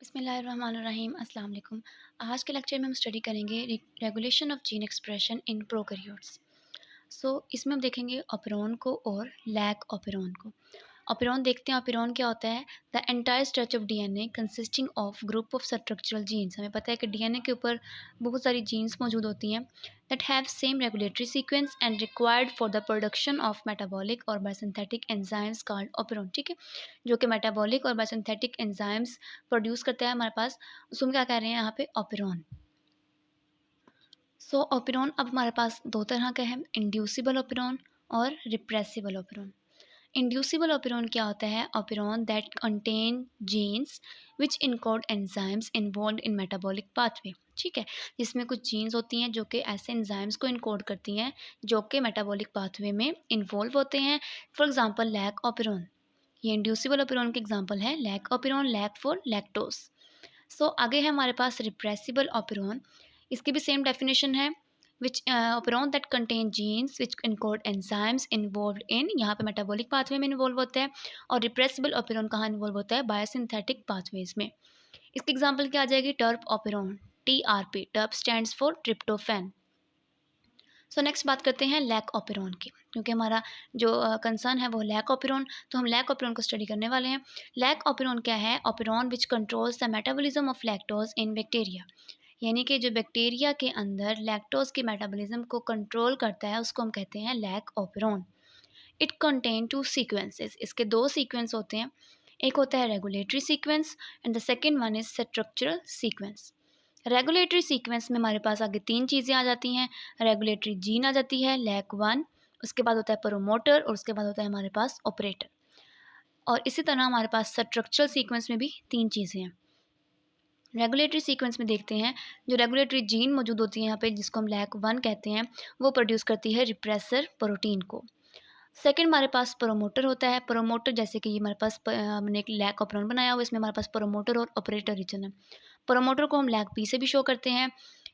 बिस्मिल्लाहिर्रहमानिर्रहीम अस्सलाम वालेकुम। आज के लेक्चर में हम स्टडी करेंगे regulation of gene expression in prokaryotes. इसमें हम देखेंगे ऑपेरॉन को और लैक ऑपेरॉन को। ऑपेरॉन देखते हैं, ऑपेरॉन क्या होता है? The entire stretch of DNA consisting of group of structural genes. हमें पता है कि डीएनए के ऊपर बहुत सारी जीन्स मौजूद होती हैं that have same regulatory sequence and required for the production of metabolic और बायोसिंथेटिक एंजाइम्स कॉल्ड ऑपेरॉन। ठीक है, जो कि मेटाबॉलिक और बायोसिंथेटिक एंजाइम्स प्रोड्यूस करता है हमारे पास, उसको हम क्या कह रहे हैं यहाँ पे? ऑपेरॉन। ऑपेरॉन अब हमारे पास दो तरह का है, इंड्यूसिबल ऑपेरॉन और रिप्रेसिबल ऑपेरॉन। इंड्यूसिबल ऑपेरॉन क्या होता है? Operon that contain genes which encode enzymes involve in metabolic pathway. ठीक है, जिसमें कुछ जीन्स होती हैं जो कि ऐसे एंजाइम्स को इनकोड करती हैं जो कि मेटाबॉलिक पाथवे में इन्वॉल्व होते हैं। फॉर एग्जांपल लैक ऑपेरॉन, ये इंड्यूसिबल ऑपेरॉन के एग्जांपल है। Lac operon, lac for lactose. आगे है हमारे पास रिप्रेसिबल ऑपेरॉन। इसकी भी सेम डेफिनेशन है, which operon that contain genes which encode enzymes involve in, यहाँ पे मेटाबॉलिक पाथवे में इन्वॉल्व होता है। और रिप्रेसिबल ऑपेरॉन कहाँ इन्वॉल्व होता है? बायोसिंथेटिक पाथवेज में। इसकी एग्जांपल क्या आ जाएगी? Trp operon, TRP। Trp stands for tryptophan. Next बात करते हैं लैक ऑपेरॉन की, क्योंकि हमारा जो कंसर्न है वो लैक ऑपेरॉन, तो हम लैक ऑपेरॉन को स्टडी करने वाले हैं। लैक ऑपेरॉन क्या है? Operon which controls the metabolism of lactose in bacteria, यानी कि जो बैक्टीरिया के अंदर लैक्टोज के मेटाबॉलिज्म को कंट्रोल करता है उसको हम कहते हैं lac operon. It contain two sequences, इसके दो सीक्वेंस होते हैं। एक होता है regulatory sequence and the second one is structural sequence. Regulatory sequence में हमारे पास आगे तीन चीज़ें आ जाती हैं। रेगुलेटरी जीन आ जाती है, लैक वन, उसके बाद होता है प्रोमोटर और उसके बाद होता है हमारे पास ऑपरेटर। और इसी तरह हमारे पास स्ट्रक्चरल सीक्वेंस में भी तीन चीज़ें हैं। रेगुलेटरी सीक्वेंस में देखते हैं, जो रेगुलेटरी जीन मौजूद होती है यहाँ पे, जिसको हम लैक वन कहते हैं, वो प्रोड्यूस करती है रिप्रेसर प्रोटीन को। सेकंड हमारे पास प्रोमोटर होता है। प्रोमोटर जैसे कि ये हमारे पास हमने एक लैक ऑपेरॉन बनाया हुआ, इसमें हमारे पास प्रोमोटर और ऑपरेटर रीजन है। प्रोमोटर को हम लैक पी से भी शो करते हैं।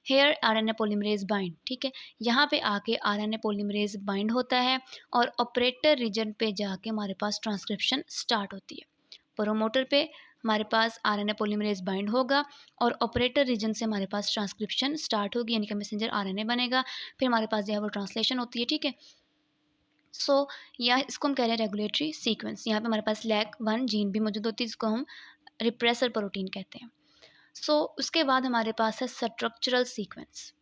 हेयर RNA पॉलीमरेज बाइंड, ठीक है, यहाँ पे आके RNA पॉलीमरेज बाइंड होता है और ऑपरेटर रीजन पे जाके हमारे पास ट्रांसक्रिप्शन स्टार्ट होती है। प्रोमोटर पे हमारे पास RNA पॉलीमरेज बाइंड होगा और ऑपरेटर रीजन से हमारे पास ट्रांसक्रिप्शन स्टार्ट होगी, यानी कि मैसेंजर RNA बनेगा, फिर हमारे पास जो है वो ट्रांसलेशन होती है। ठीक है, या इसको हम कह रहे हैं रेगुलेटरी सीक्वेंस। यहाँ पे हमारे पास लैक वन जीन भी मौजूद होती है, जिसको हम रिप्रेसर प्रोटीन कहते हैं। उसके बाद हमारे पास है स्ट्रक्चरल सीक्वेंस।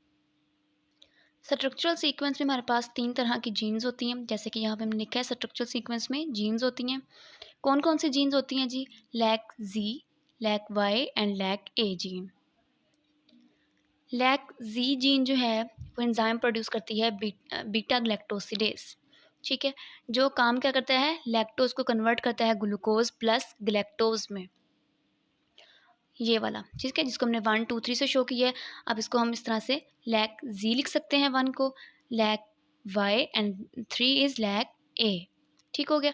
स्ट्रक्चरल सीक्वेंस में हमारे पास तीन तरह की जीन्स होती हैं, जैसे कि यहाँ पे हमने लिखा है स्ट्रक्चरल सीक्वेंस में जीन्स होती हैं। कौन कौन सी जीन्स होती हैं जी? Lac Z, lac Y and lac A gene. Lac Z gene जो है वो एंजाइम प्रोड्यूस करती है बीटा ग्लैक्टोसिडेज। ठीक है, जो काम क्या करता है? लैक्टोज को कन्वर्ट करता है ग्लूकोज प्लस ग्लैक्टोज में, ये वाला। ठीक है, जिसको हमने 1 2 3 से शो किया है। अब इसको हम इस तरह से लैक जी लिख सकते हैं, 1 को lac Y and 3 is lac A. ठीक हो गया।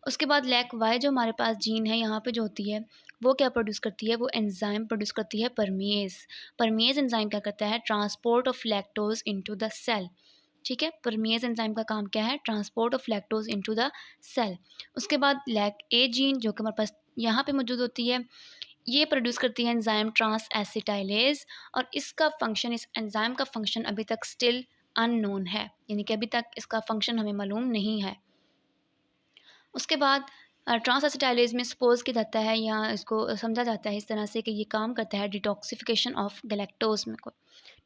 उसके बाद लैक वाई जो हमारे पास जीन है यहाँ पे जो होती है वो क्या प्रोड्यूस करती है? वो एंजाइम प्रोड्यूस करती है परमिएज। परमिएज एंजाइम क्या करता है? Transport of lactose into the cell. ठीक है, परमिएज एंजाइम का काम क्या है? Transport of lactose into the cell. उसके बाद लैक ए जीन जो कि हमारे पास यहाँ पे मौजूद होती है, ये प्रोड्यूस करती है एंजाइम ट्रांस एसिटाइलेज, और इसका फंक्शन, इस एंजाइम का फंक्शन अभी तक स्टिल अननोन है, यानी कि अभी तक इसका फंक्शन हमें मालूम नहीं है। उसके बाद ट्रांस एसिटाइलेज में सपोज किया जाता है या इसको समझा जाता है इस तरह से कि ये काम करता है डिटॉक्सिफिकेशन ऑफ गैलेक्टोज में को।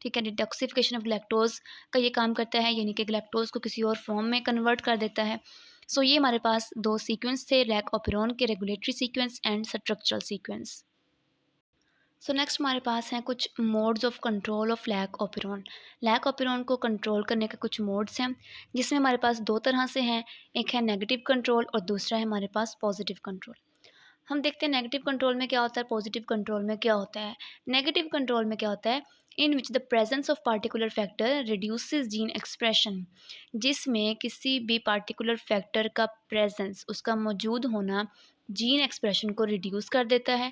ठीक है, डिटॉक्सिफिकेशन ऑफ गैलेक्टोज का ये काम करता है, यानी कि गैलेक्टोज को किसी और फॉर्म में कन्वर्ट कर देता है। ये हमारे पास दो सीक्वेंस थे, लैक ऑपेरॉन के regulatory sequence and structural sequence. Next हमारे पास हैं कुछ modes of control of lac operon. Lac operon को कंट्रोल करने के कुछ मोड्स हैं, जिसमें हमारे पास दो तरह से हैं, एक है नेगेटिव कंट्रोल और दूसरा है हमारे पास पॉजिटिव कंट्रोल। हम देखते हैं नेगेटिव कंट्रोल में क्या होता है, पॉजिटिव कंट्रोल में क्या होता है। नेगेटिव कंट्रोल में क्या होता है? In which the presence of particular factor reduces gene expression, जिसमें किसी भी पार्टिकुलर फैक्टर का प्रेजेंस, उसका मौजूद होना जीन एक्सप्रेशन को रिड्यूस कर देता है,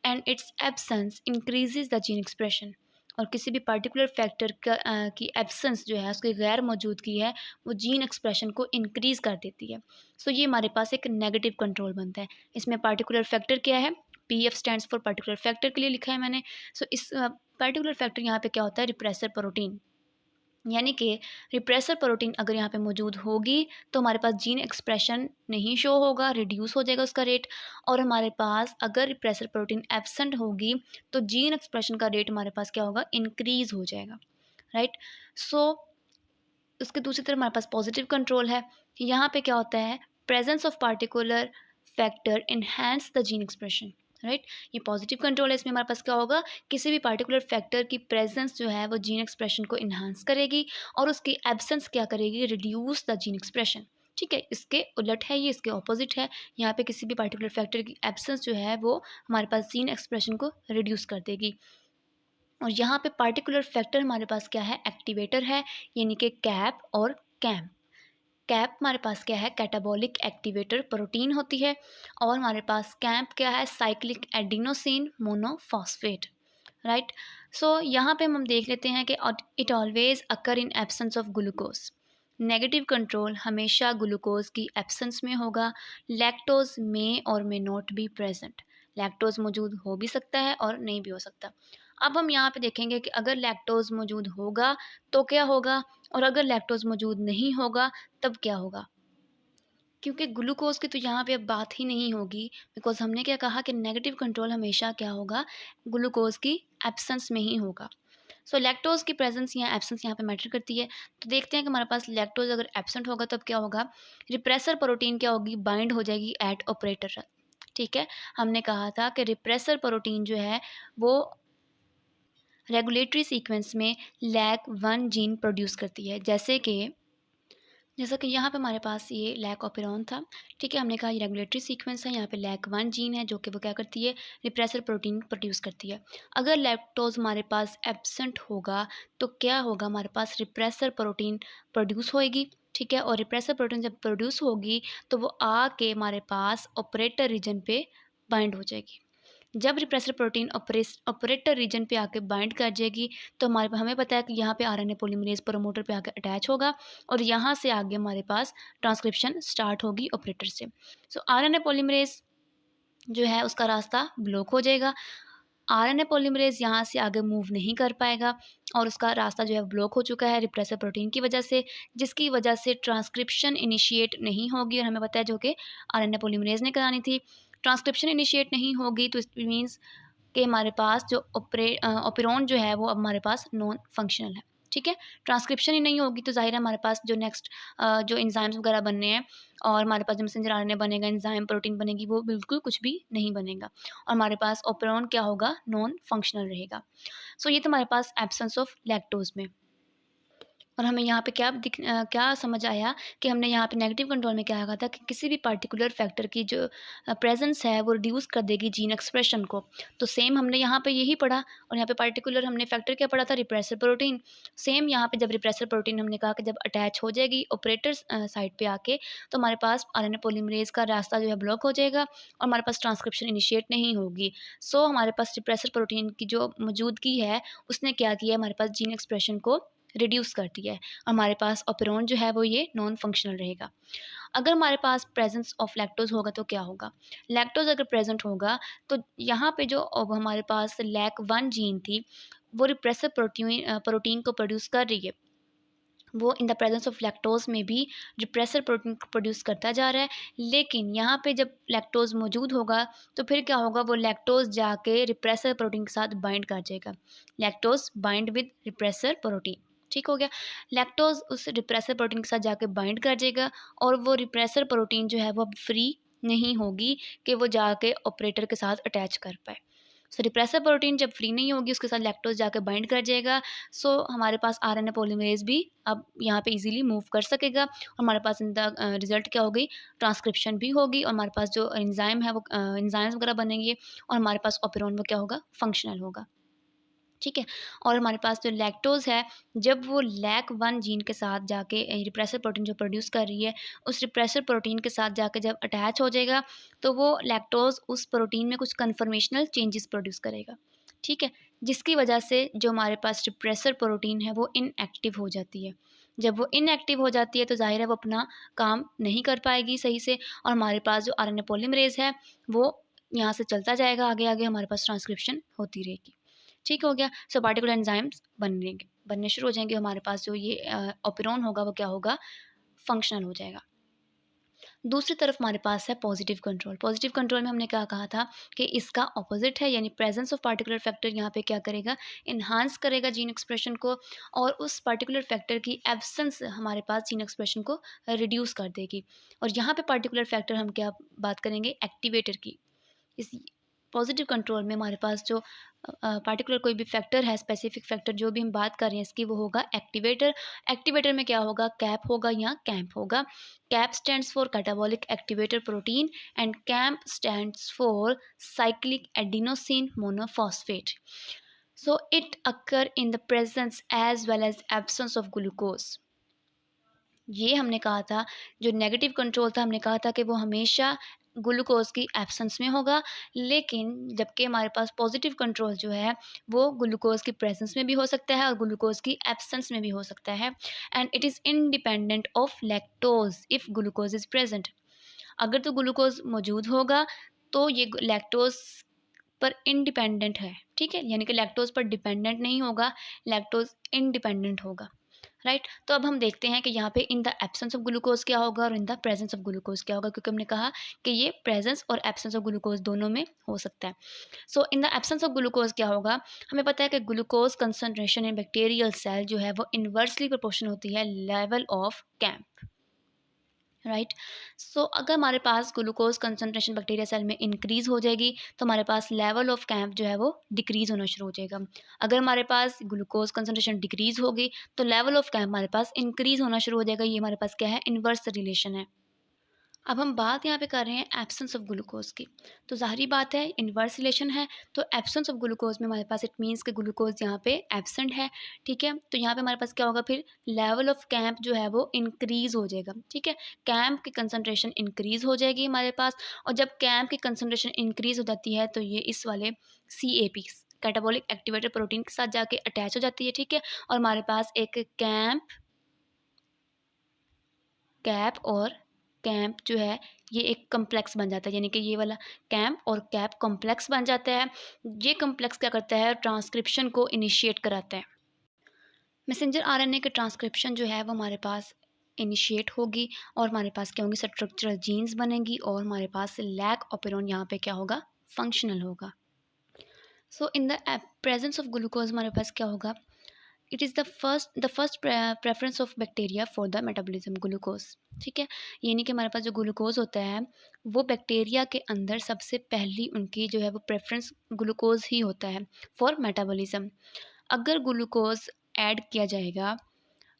and it's absence increases the gene expression. और किसी भी पार्टिकुलर फैक्टर की एब्सेंस जो है, उसकी गैर मौजूदगी है, वो जीन एक्सप्रेशन को इंक्रीज़ कर देती है। ये हमारे पास एक नेगेटिव कंट्रोल बनता है। इसमें पार्टिकुलर फैक्टर क्या है? PF stands for particular factor के लिए लिखा है मैंने। सो इस पर्टिकुलर फैक्टर यहाँ पे क्या होता है, रिप्रेसर प्रोटीन, यानी कि रिप्रेसर प्रोटीन अगर यहाँ पे मौजूद होगी तो हमारे पास जीन एक्सप्रेशन नहीं शो होगा, रिड्यूस हो जाएगा उसका रेट। और हमारे पास अगर रिप्रेसर प्रोटीन एब्सेंट होगी तो जीन एक्सप्रेशन का रेट हमारे पास क्या होगा, इंक्रीज हो जाएगा, राइट। सो उसके दूसरी तरफ हमारे पास पॉजिटिव कंट्रोल है। यहाँ पे क्या होता है, presence of particular factor enhance the gene expression, right. ये पॉजिटिव कंट्रोल है, इसमें हमारे पास क्या होगा, किसी भी पार्टिकुलर फैक्टर की प्रेजेंस जो है वो जीन एक्सप्रेशन को इन्हांस करेगी और उसकी एब्सेंस क्या करेगी, रिड्यूस द जीन एक्सप्रेशन। ठीक है, इसके उलट है ये, इसके ऑपोजिट है। यहाँ पे किसी भी पार्टिकुलर फैक्टर की एब्सेंस जो है वो हमारे पास जीन एक्सप्रेशन को रिड्यूस कर देगी। और यहाँ पे पार्टिकुलर फैक्टर हमारे पास क्या है, एक्टिवेटर है, यानी कि कैप और कैम। कैप हमारे पास क्या है, कैटाबॉलिक एक्टिवेटर प्रोटीन होती है, और हमारे पास कैम्प क्या है, साइक्लिक एडिनोसिन मोनोफॉस्फेट, राइट। सो यहाँ पे हम देख लेते हैं कि it always occur in absence of glucose. Negative control हमेशा ग्लूकोज की एब्सेंस में होगा। लैक्टोज में और may not be present, lactose मौजूद हो भी सकता है और नहीं भी हो सकता। अब हम यहाँ पे देखेंगे कि अगर लैक्टोज मौजूद होगा तो क्या होगा, और अगर लैक्टोज मौजूद नहीं होगा तब क्या होगा। क्योंकि ग्लूकोज की तो यहाँ पे अब बात ही नहीं होगी, बिकॉज हमने क्या कहा कि नेगेटिव कंट्रोल हमेशा क्या होगा, ग्लूकोज की एब्सेंस में ही होगा। सो लैक्टोज की प्रेजेंस या एब्सेंस यहाँ पे मैटर करती है। तो देखते हैं कि हमारे पास लैक्टोज अगर एब्सेंट होगा तब क्या होगा, रिप्रेसर प्रोटीन क्या होगी, बाइंड हो जाएगी एट ऑपरेटर। ठीक है, हमने कहा था कि रिप्रेसर प्रोटीन जो है वो रेगुलेटरी सीक्वेंस में लैक वन जीन प्रोड्यूस करती है। जैसा कि यहाँ पे हमारे पास ये लैक ऑपेरॉन था। ठीक है, हमने कहा ये रेगुलेटरी सीक्वेंस है, यहाँ पे लैक वन जीन है जो कि वो क्या करती है, रिप्रेसर प्रोटीन प्रोड्यूस करती है। अगर लैक्टोज हमारे पास एब्सेंट होगा तो क्या होगा, हमारे पास रिप्रेसर प्रोटीन प्रोड्यूस होएगी। ठीक है, और रिप्रेसर प्रोटीन जब प्रोड्यूस होगी तो वो आके हमारे पास ऑपरेटर रीजन पे बाइंड हो जाएगी। जब रिप्रेसर प्रोटीन ऑपरेटर रीजन पे आके बाइंड कर जाएगी तो हमें पता है कि यहाँ पे आरएनए पॉलीमरेज प्रोमोटर पे आके अटैच होगा और यहाँ से आगे हमारे पास ट्रांसक्रिप्शन स्टार्ट होगी ऑपरेटर से। सो आरएनए पॉलीमरेज जो है उसका रास्ता ब्लॉक हो जाएगा, आरएनए पॉलीमरेज यहाँ से आगे मूव नहीं कर पाएगा और उसका रास्ता जो है ब्लॉक हो चुका है रिप्रेसर प्रोटीन की वजह से, जिसकी वजह से ट्रांसक्रिप्शन इनिशिएट नहीं होगी। और हमें पता है जो कि आरएनए पॉलीमरेज ने करानी थी, ट्रांसक्रिप्शन इनिशिएट नहीं होगी तो इट मीन्स कि हमारे पास जो ऑपेरॉन जो है वो अब हमारे पास नॉन फंक्शनल है। ठीक है, ट्रांसक्रिप्शन ही नहीं होगी तो जाहिर है हमारे पास जो नेक्स्ट जो एंजाइम्स वगैरह बनने हैं और हमारे पास जो मैसेंजर आरएनए बनेगा, एंजाइम प्रोटीन बनेगी, वो बिल्कुल कुछ भी नहीं बनेगा और हमारे पास ऑपेरॉन क्या होगा, नॉन फंक्शनल रहेगा। सो ये तो हमारे पास एब्सेंस ऑफ लैक्टोज में। और हमें यहाँ पे क्या समझ आया कि हमने यहाँ पे नेगेटिव कंट्रोल में क्या कहा था कि किसी भी पार्टिकुलर फैक्टर की जो प्रेजेंस है वो रिड्यूस कर देगी जीन एक्सप्रेशन को। तो सेम हमने यहाँ पे यही पढ़ा, और यहाँ पे पार्टिकुलर हमने फैक्टर क्या पढ़ा था, रिप्रेसर प्रोटीन। सेम यहाँ पे जब रिप्रेसर प्रोटीन हमने कहा कि जब अटैच हो जाएगी ऑपरेटर साइड पे आके तो हमारे पास आरएनए पॉलीमरेज का रास्ता जो है ब्लॉक हो जाएगा और हमारे पास ट्रांसक्रिप्शन इनिशिएट नहीं होगी। सो हमारे पास रिप्रेसर प्रोटीन की जो मौजूदगी है उसने क्या किया, हमारे पास जीन एक्सप्रेशन को रिड्यूस कर दिया है। हमारे पास ऑपेरॉन जो है वो ये नॉन फंक्शनल रहेगा। अगर हमारे पास प्रेजेंस ऑफ लैक्टोज होगा तो क्या होगा, लैक्टोज अगर प्रेजेंट होगा तो यहाँ पे जो अब हमारे पास लैक वन जीन थी वो रिप्रेसर प्रोटीन को प्रोड्यूस कर रही है, वो इन द प्रेजेंस ऑफ लैक्टोज में भी रिप्रेसर प्रोटीन प्रोड्यूस करता जा रहा है। लेकिन यहाँ पे जब लैक्टोज मौजूद होगा तो फिर क्या होगा, वो लैक्टोज जाके रिप्रेसर प्रोटीन के साथ बाइंड कर जाएगा। Lactose bind with repressor protein, ठीक हो गया। लैक्टोज उस रिप्रेसर प्रोटीन के साथ जाके बाइंड कर जाएगा और वो रिप्रेसर प्रोटीन जो है वो अब फ्री नहीं होगी कि वो जाके ऑपरेटर के साथ अटैच कर पाए। सो रिप्रेसर प्रोटीन जब फ्री नहीं होगी उसके साथ लैक्टोज जाकर बाइंड कर जाएगा। सो हमारे पास आरएनए पॉलीमरेज भी अब यहाँ पे इजीली मूव कर सकेगा और हमारे पास इन द रिजल्ट क्या होगी, ट्रांसक्रिप्शन भी होगी और हमारे पास जो एंजाइम है वो एंजाइम्स वगैरह बनेंगे और हमारे पास ऑपेरॉन वो क्या होगा, फंक्शनल होगा। ठीक है, और हमारे पास जो लैक्टोज़ है जब वो लैक वन जीन के साथ जाके रिप्रेसर प्रोटीन जो प्रोड्यूस कर रही है उस रिप्रेसर प्रोटीन के साथ जाके जब अटैच हो जाएगा तो वो लैक्टोज़ उस प्रोटीन में कुछ कन्फर्मेशनल चेंजेस प्रोड्यूस करेगा। ठीक है, जिसकी वजह से जो हमारे पास रिप्रेसर प्रोटीन है वो इनएक्टिव हो जाती है। जब वो इनएक्टिव हो जाती है तो जाहिर है वो अपना काम नहीं कर पाएगी सही से और हमारे पास जो आरएनए पॉलीमरेज है वो यहाँ से चलता जाएगा आगे आगे, हमारे पास ट्रांसक्रिप्शन होती रहेगी। ठीक हो गया। सो पार्टिकुलर एंजाइम्स बनने शुरू हो जाएंगे, हमारे पास जो ये ओपेरॉन होगा वो क्या होगा, फंक्शनल हो जाएगा। दूसरी तरफ हमारे पास है पॉजिटिव कंट्रोल। पॉजिटिव कंट्रोल में हमने क्या कहा था कि इसका ऑपोजिट है, यानी प्रेजेंस ऑफ पार्टिकुलर फैक्टर यहाँ पे क्या करेगा, इन्हांस करेगा जीन एक्सप्रेशन को, और उस पार्टिकुलर फैक्टर की एब्सेंस हमारे पास जीन एक्सप्रेशन को रिड्यूस कर देगी। और यहाँ पे पार्टिकुलर फैक्टर हम क्या बात करेंगे, एक्टिवेटर की। इस पॉजिटिव कंट्रोल में हमारे पास जो पार्टिकुलर कोई भी फैक्टर है, स्पेसिफिक फैक्टर जो भी हम बात कर रहे हैं इसकी, वो होगा एक्टिवेटर। एक्टिवेटर में क्या होगा, कैप होगा या कैंप होगा। CAP stands for catabolic activator protein and cAMP stands for cyclic adenosine monophosphate. So it occur in the presence as well as absence of glucose. ये हमने कहा था, जो नेगेटिव कंट्रोल था हमने कहा था कि वो हमेशा ग्लूकोज की एब्सेंस में होगा, लेकिन जबकि हमारे पास पॉजिटिव कंट्रोल जो है वो ग्लूकोज की प्रेजेंस में भी हो सकता है और ग्लूकोज की एब्सेंस में भी हो सकता है। And it is independent of lactose if glucose is present. अगर तो ग्लूकोज मौजूद होगा तो ये लैक्टोज पर इंडिपेंडेंट है, ठीक है, यानी कि लैक्टोज पर डिपेंडेंट नहीं होगा, लैक्टोज इंडिपेंडेंट होगा। राइट। तो अब हम देखते हैं कि यहाँ पे इन द एब्सेंस ऑफ ग्लूकोज क्या होगा और इन द प्रेजेंस ऑफ ग्लूकोज क्या होगा, क्योंकि हमने कहा कि ये प्रेजेंस और एब्सेंस ऑफ ग्लूकोज दोनों में हो सकता है। So in the absence of glucose क्या होगा, हमें पता है कि glucose concentration in bacterial cell जो है वो इन्वर्सली प्रोपोर्शनल होती है level of cAMP. Right. So अगर हमारे पास ग्लूकोज कंसनट्रेशन बैक्टीरिया सेल में इंक्रीज हो जाएगी तो हमारे पास लेवल ऑफ कैंप जो है वो डिक्रीज होना शुरू हो जाएगा। अगर हमारे पास ग्लूकोज कंसनट्रेशन डिक्रीज होगी तो लेवल ऑफ कैंप हमारे पास इंक्रीज होना शुरू हो जाएगा। ये हमारे पास क्या है, इन्वर्स रिलेशन है। अब हम बात यहाँ पे कर रहे हैं एब्सेंस ऑफ ग्लूकोज की। तो ज़ाहिरी बात है इन्वर्स रिलेशन है, तो एब्सेंस ऑफ ग्लूकोज में हमारे पास इट मीन्स कि ग्लूकोज यहाँ पे एब्सेंट है। ठीक है, तो यहाँ पे हमारे पास क्या होगा, फिर लेवल ऑफ कैंप जो है वो इंक्रीज हो जाएगा। ठीक है, कैंप की कंसनट्रेशन इंक्रीज हो जाएगी हमारे पास, और जब कैंप की कंसनट्रेशन इंक्रीज हो जाती है तो ये इस वाले CAP कैटाबॉलिक एक्टिवेटर प्रोटीन के साथ जाके अटैच हो जाती है। ठीक है, और हमारे पास एक कैप और कैंप जो है ये एक कम्प्लेक्स बन जाता है, यानी कि ये वाला कैंप और कैप कॉम्प्लेक्स बन जाता है। ये कम्प्लेक्स क्या करता है, ट्रांसक्रिप्शन को इनिशिएट कराता है। मैसेंजर RNA के ट्रांसक्रिप्शन जो है वो हमारे पास इनिशिएट होगी और हमारे पास क्या होंगी, स्ट्रक्चरल जीन्स बनेंगी और हमारे पास लैक ऑपेरॉन यहाँ पे क्या होगा, फंक्शनल होगा। So in the presence of glucose हमारे पास क्या होगा, it is the first preference of bacteria for the metabolism glucose. ठीक है, यानी कि हमारे पास जो ग्लूकोज होता है वो बैक्टीरिया के अंदर सबसे पहली उनकी जो है वो प्रेफरेंस ग्लूकोज ही होता है फॉर मेटाबॉलिज्म। अगर ग्लूकोज ऐड किया जाएगा,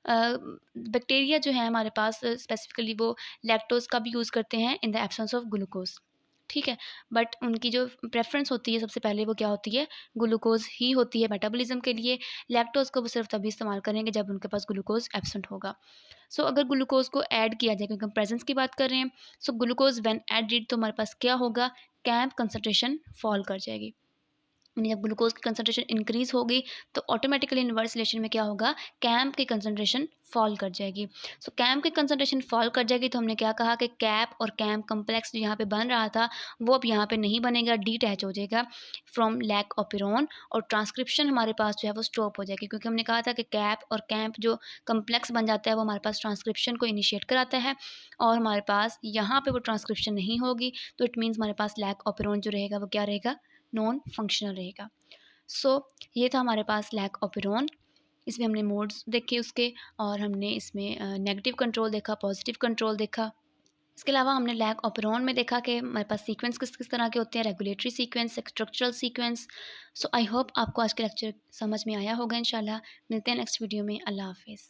बैक्टीरिया जो है हमारे पास स्पेसिफिकली वो लैक्टोज का भी यूज़ करते हैं इन द एब्सेंस ऑफ ग्लूकोज। ठीक है, बट उनकी जो प्रेफरेंस होती है सबसे पहले वो क्या होती है, ग्लूकोज ही होती है मेटाबॉलिज्म के लिए। लैक्टोज को वो सिर्फ तभी इस्तेमाल करेंगे जब उनके पास ग्लूकोज एब्सेंट होगा। सो अगर ग्लूकोज को ऐड किया जाए, क्योंकि हम प्रेजेंस की बात कर रहे हैं, सो ग्लूकोज व्हेन एडेड तो हमारे पास क्या होगा, कैंप कंसनट्रेशन फॉल कर जाएगी। यानी जब ग्लूकोज की कंसनट्रेशन इंक्रीज होगी तो ऑटोमेटिकली इन्वर्स रिलेशन में क्या होगा, कैंप की कंसनट्रेशन फॉल कर जाएगी। सो कैंप की कंसनट्रेशन फॉल कर जाएगी तो हमने क्या कहा कि कैप और कैंप कम्प्लेक्स जो यहाँ पे बन रहा था वो अब यहाँ पे नहीं बनेगा, डीटैच हो जाएगा फ्रॉम लैक ऑपेरॉन, और ट्रांसक्रिप्शन हमारे पास जो है वो स्टॉप हो जाएगी, क्योंकि हमने कहा था कि कैप और कैंप जो कम्प्लेक्स बन जाता है वो हमारे पास ट्रांसक्रिप्शन को इनिशिएट कराता है, और हमारे पास यहाँ पे वो ट्रांसक्रिप्शन नहीं होगी तो इट मीन्स हमारे पास लैक ऑपेरॉन जो रहेगा वो क्या रहेगा, नॉन फंक्शनल रहेगा। सो ये था हमारे पास लैक ऑपेरॉन। इसमें हमने मोड्स देखे उसके, और हमने इसमें नेगेटिव कंट्रोल देखा, पॉजिटिव कंट्रोल देखा। इसके अलावा हमने लैक ऑपेरॉन में देखा कि हमारे पास सीक्वेंस किस किस तरह के होते हैं, regulatory sequence, structural sequence. So I hope आपको आज के लेक्चर समझ में आया होगा। इंशाल्लाह मिलते हैं नेक्स्ट वीडियो में। अल्लाह हाफिज़।